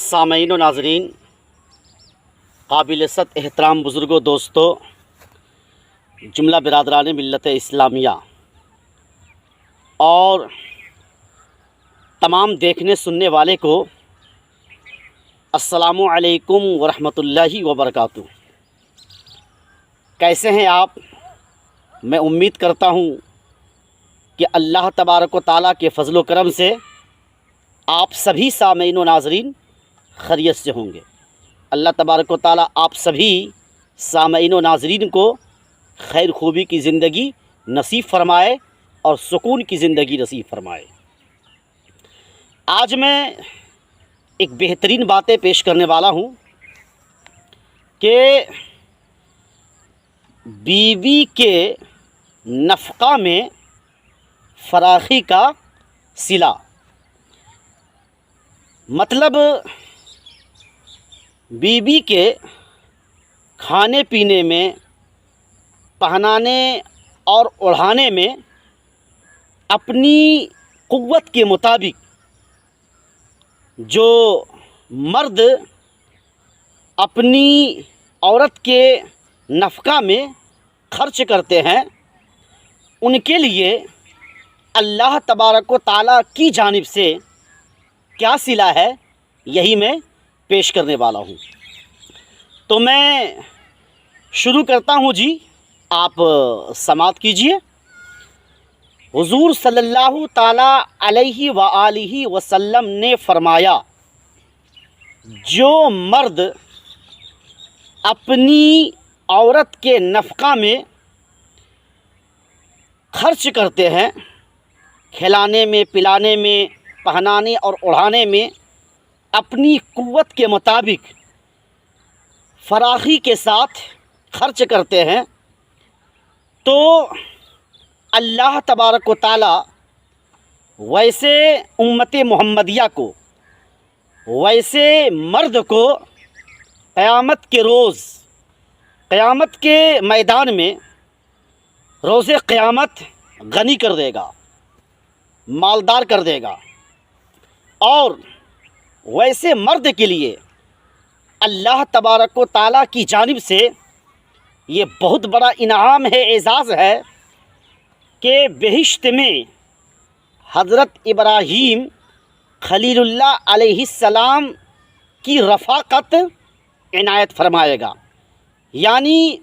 سامعین و ناظرین، قابل ست احترام بزرگوں، دوستوں، جملہ برادران ملت اسلامیہ اور تمام دیکھنے سننے والے کو السلام علیکم ورحمۃ اللہ وبرکاتہ۔ کیسے ہیں آپ؟ میں امید کرتا ہوں کہ اللہ تبارک و تعالیٰ کے فضل و کرم سے آپ سبھی سامعین و ناظرین خیریت سے ہوں گے۔ اللہ تبارک و تعالیٰ آپ سبھی سامعین و ناظرین کو خیر خوبی کی زندگی نصیب فرمائے اور سکون کی زندگی نصیب فرمائے۔ آج میں ایک بہترین باتیں پیش کرنے والا ہوں کہ بیوی کے نفقہ میں فراخی کا صلہ، مطلب بیوی کے کھانے پینے میں، پہنانے اور اوڑھانے میں اپنی قوت کے مطابق جو مرد اپنی عورت کے نفقہ میں خرچ کرتے ہیں، ان کے لیے اللہ تبارک و تعالیٰ کی جانب سے کیا صلہ ہے، یہی میں پیش کرنے والا ہوں۔ تو میں شروع کرتا ہوں جی، آپ سماعت کیجئے۔ حضور صلی اللہ تعالیٰ علیہ وآلہ وسلم نے فرمایا، جو مرد اپنی عورت کے نفقہ میں خرچ کرتے ہیں، کھلانے میں، پلانے میں، پہنانے اور اوڑھانے میں اپنی قوت کے مطابق فراخی کے ساتھ خرچ کرتے ہیں، تو اللہ تبارک و تعالیٰ ویسے امت محمدیہ کو، ویسے مرد کو قیامت کے روز، قیامت کے میدان میں روز قیامت غنی کر دے گا، مالدار کر دے گا، اور ویسے مرد کے لیے اللہ تبارک و تعالیٰ کی جانب سے یہ بہت بڑا انعام ہے، اعزاز ہے کہ بہشت میں حضرت ابراہیم خلیل اللہ علیہ السلام کی رفاقت عنایت فرمائے گا، یعنی